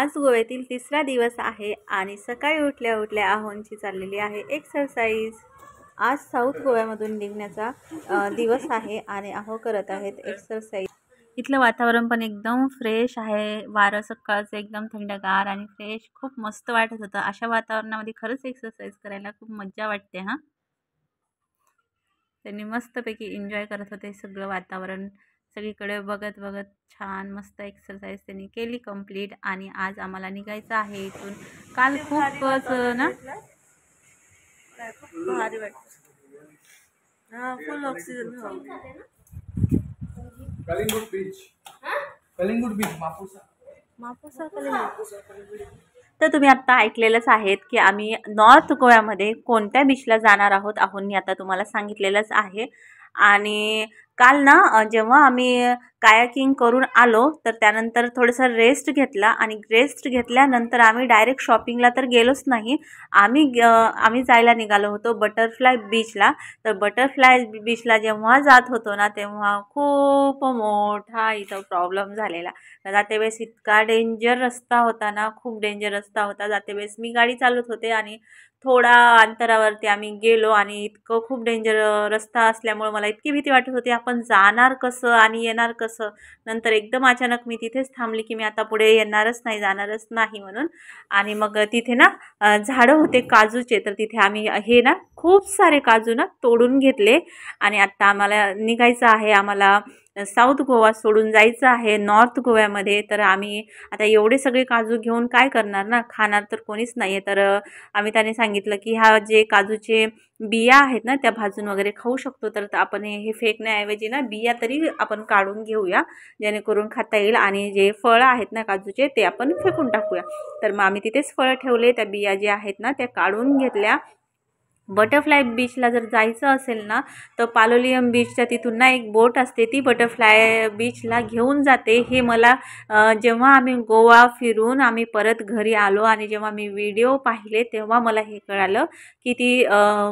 आज गोव्यातील तिसरा दिवस आहे आणि सकाळी उठल्या उठल्या आहोंची चाललेली आहे एक्सरसाइज। आज साऊथ गोव्यामधून निघण्याचा दिवस आहे आणि आहो करत आहेत एक्सरसाइज। इथलं वातावरण पण एकदम फ्रेश आहे, वारं सकाळचं एकदम थंडगार आणि फ्रेश, खूप मस्त वाटत होतं। अशा वातावरणामध्ये खरंच एक्सरसाइज करायला खूप मजा वाटते हां। त्यांनी मस्तपैकी एन्जॉय करत होते सगळं वातावरण, सगळीकडे बघत बघत छान मस्त एक्सरसाइज त्यांनी केली कंप्लीट। आणि आज आम्हाला निघायचं आहे इथून। काल खूपच ना खूप भारी वाटतं हां, फुल ऑक्सिजन हवा। कलिंगूट बीच मापुसा कलिंगूट। तर तुम्ही आता ऐकलेलंच आहेत की आम्ही नॉर्थ गोव्यामध्ये कोणत्या बीचला जाणार आहोत, आहोंनी आता तुम्हाला सांगितलेलंच आहे। आणि काल ना जेव्हा आम्ही कायाकिंग करून आलो तर त्यानंतर थोडंसं रेस्ट घेतला आणि रेस्ट घेतल्यानंतर आम्ही डायरेक्ट शॉपिंगला तर गेलोच नाही। आम्ही जायला निघालो होतो बटरफ्लाय बीचला। तर बटरफ्लाय बीचला जेव्हा जात होतो ना तेव्हा खूप मोठा इथं प्रॉब्लेम झालेला। जाते वेळेस इतका डेंजर रस्ता होता ना, खूप डेंजर रस्ता होता। जाते वेळेस मी गाडी चालवत होते आणि थोडा अंतरावरती आम्ही गेलो आणि इतकं खूप डेंजर रस्ता असल्यामुळे मला इतकी भीती वाटत होती, आपण जाणार कसं आणि येणार कसं। नंतर एकदम अचानक मी तिथेच थांबली की मी आता पुढे येणारच नाही, जाणारच नाही म्हणून। आणि मग तिथे ना झाडं होते काजूचे, तर तिथे आम्ही हे ना खूप सारे काजू ना तोडून घेतले। आणि आता आम्हाला निघायचं आहे, आम्हाला साऊथ गोवा सोडून जायचं आहे नॉर्थ गोव्यामध्ये। तर आम्ही आता एवढे सगळे काजू घेऊन काय करणार ना, खाणार तर कोणीच नाही आहे। तर आम्ही त्याने सांगितलं की ह्या जे काजूचे बिया आहेत ना त्या भाजून वगैरे खाऊ शकतो, तर आपण हे फेकण्याऐवजी ना बिया तरी आपण काढून घेऊया, जेणेकरून खाता येईल। आणि जे फळं आहेत ना काजूचे ते आपण फेकून टाकूया। तर मग आम्ही तिथेच फळं ठेवले, त्या बिया ज्या आहेत ना त्या काढून घेतल्या। बटरफ्लाय बीचला जर जायचं असेल ना तर पालोलियम बीचच्या तिथून ना एक बोट असते, ती बटरफ्लाय बीचला घेऊन जाते। हे मला जेव्हा आम्ही गोवा फिरून आम्ही परत घरी आलो आणि जेव्हा मी व्हिडिओ पाहिले तेव्हा मला हे कळालं की ती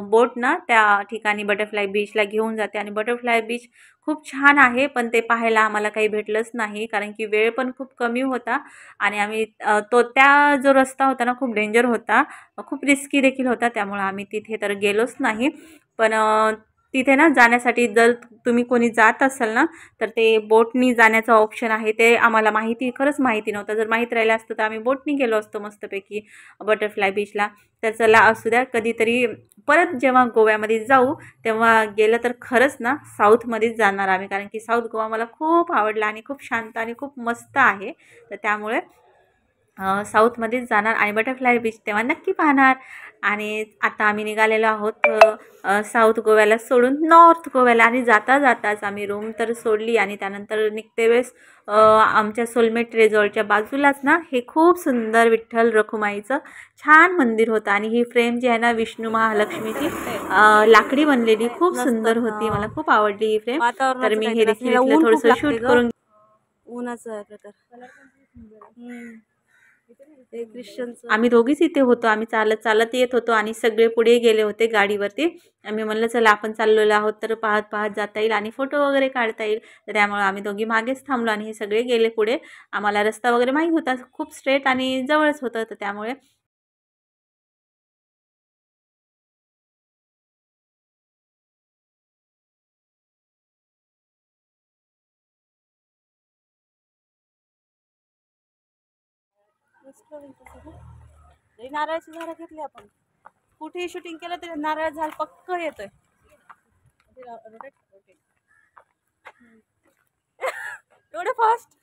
बोट ना त्या ठिकाणी बटरफ्लाय बीचला घेऊन जाते। आणि बटरफ्लाय बीच खूप छान आहे, पण ते पाहायला आम्हाला काही भेटलंच नाही कारण की वेळ पण खूप कमी होता। आणि आम्ही त्या जो रस्ता होता ना खूप डेंजर होता, खूप रिस्की देखील होता, त्यामुळे आम्ही तिथे तर गेलोच नाही। पण तिथे ना जाण्यासाठी जर तुम्ही कोणी जात असाल ना तर ते बोटनी जाण्याचा ऑप्शन आहे, ते आम्हाला खरंच माहिती नव्हतं। जर माहीत राहिलं असतं तर आम्ही बोटनी गेलो असतो मस्तपैकी बटरफ्लाय बीचला। तर चला असू द्या, कधीतरी परत जेव्हा गोव्यामध्ये जाऊ तेव्हा गेलं तर खरंच ना साऊथमध्येच जाणार आम्ही, कारण की साऊथ गोवा मला खूप आवडला आणि खूप शांत आणि खूप मस्त आहे। तर त्यामुळे साऊथमध्येच जाणार आणि बटरफ्लाय बीच तेव्हा नक्की पाहणार। आणि आता आम्ही निघालेलो आहोत साऊथ गोव्याला सोडून नॉर्थ गोव्याला। आणि जाता जाताच आम्ही रूम तर सोडली आणि त्यानंतर निघते वेळेस आमच्या सोलमेट रिसॉर्टच्या बाजूलाच ना हे खूप सुंदर विठ्ठल रखुमाईचं छान मंदिर होतं। आणि ही फ्रेम जी आहे ना विष्णू महालक्ष्मीची लाकडी बनलेली खूप सुंदर होती, मला खूप आवडली ही फ्रेम। तर मी हे देखील थोडंसं शूट करून उन्हाचा प्रकार आम्ही दोघीच इथे होतो, आम्ही चालत चालत येत होतो आणि सगळे पुढे गेले होते गाडीवरती। आम्ही म्हणलं चला आपण चाललेलो आहोत तर पाहत पाहत जाता येईल आणि फोटो वगैरे काढता येईल, तर त्यामुळे आम्ही दोघी मागेच थांबलो आणि हे सगळे गेले पुढे। आम्हाला रस्ता वगैरे माहीत होता, खूप स्ट्रेट आणि जवळच होतं, तर त्यामुळे नारळाची झाडं घेतली आपण, कुठेही शूटिंग केलं तरी नारळ झाड पक्क येतोय। एवढं फास्ट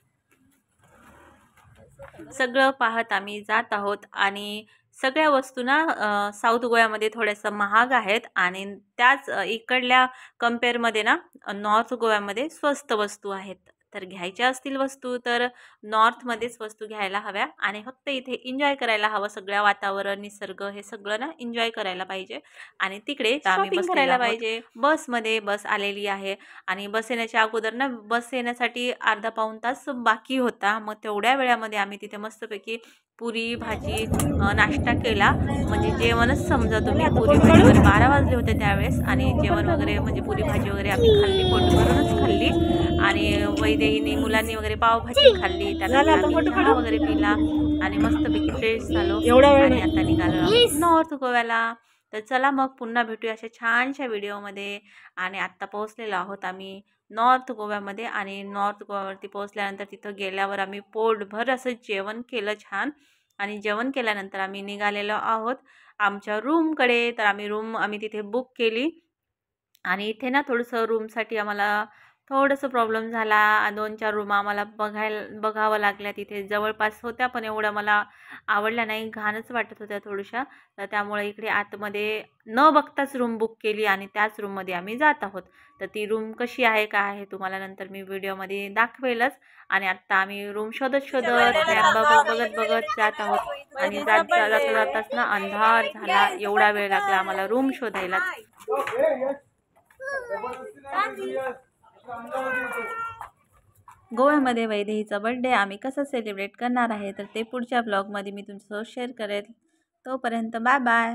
सगळं पाहत आम्ही जात आहोत। आणि सगळ्या वस्तू ना साऊथ गोव्यामध्ये थोड्याशा महाग आहेत आणि त्याच इकडल्या कंपेअरमध्ये ना नॉर्थ गोव्यामध्ये स्वस्त वस्तू आहेत। तर घ्यायच्या असतील वस्तू तर नॉर्थमध्येच वस्तू घ्यायला हव्या आणि फक्त इथे एन्जॉय करायला हवं, सगळं वातावरण निसर्ग हे सगळं ना एन्जॉय करायला पाहिजे। आणि तिकडे शॉपिंग करायला पाहिजे। बसमध्ये बस आलेली आहे आणि बस येण्याच्या अगोदर ना बस येण्यासाठी अर्धा पाऊण तास बाकी होता। मग तेवढ्या वेळामध्ये आम्ही तिथे मस्तपैकी पुरी भाजी नाश्ता केला, म्हणजे जेवणच समजा तुम्ही। पुरी भाजी वगैरे 12 वाजले होते त्यावेळेस आणि जेवण वगैरे म्हणजे पुरी भाजी वगैरे आम्ही खाल्ली, पोट भरूनच खाल्ली। आणि वैदेहीने मुलांनी वगैरे पावभाजी खाल्ली, त्यानंतर आम्ही चहा वगैरे पिला आणि मस्तपैकी फ्रेश झालो एवढा वेळ आणि आता निघालो आहोत नॉर्थ गोव्याला. तर चला मग पुन्हा भेटूया अशा छानशा व्हिडिओमध्ये. आणि आत्ता पोहोचलेलो आहोत आम्ही नॉर्थ गोव्यामध्ये. आणि नॉर्थ गोव्यावरती पोहोचल्यानंतर तिथं गेल्यावर आम्ही पोटभर असं जेवण केलं छान. आणि जेवण केल्यानंतर आम्ही निघालेलो आहोत आमच्या रूमकडे. तर आम्ही तिथे बुक केली. आणि इथे ना थोडंसं रूमसाठी आम्हाला थोडंसं प्रॉब्लेम झाला. 2-4 रूम आम्हाला बघावं लागल्या. तिथे जवळपास होत्या पण एवढ्या मला आवडल्या नाही, घाणच वाटत होत्या थोड्याशा. तर त्यामुळे इकडे आतमध्ये न बघताच रूम बुक केली आणि त्याच रूममध्ये आम्ही जात आहोत. तर ती रूम कशी आहे काय आहे तुम्हाला नंतर मी व्हिडिओमध्ये दाखवेलच. आणि आत्ता आम्ही रूम शोधत बघत जात आहोत. आणि जाताच ना अंधार झाला. एवढा वेळ लागला आम्हाला रूम शोधायला. गोव्यामध्ये वैदेहीचा बर्थडे आम्ही कसं सेलिब्रेट करणार आहे तर ते पुढच्या ब्लॉगमध्ये मी तुमच्यासोबत शेअर करेल. तोपर्यंत बाय बाय.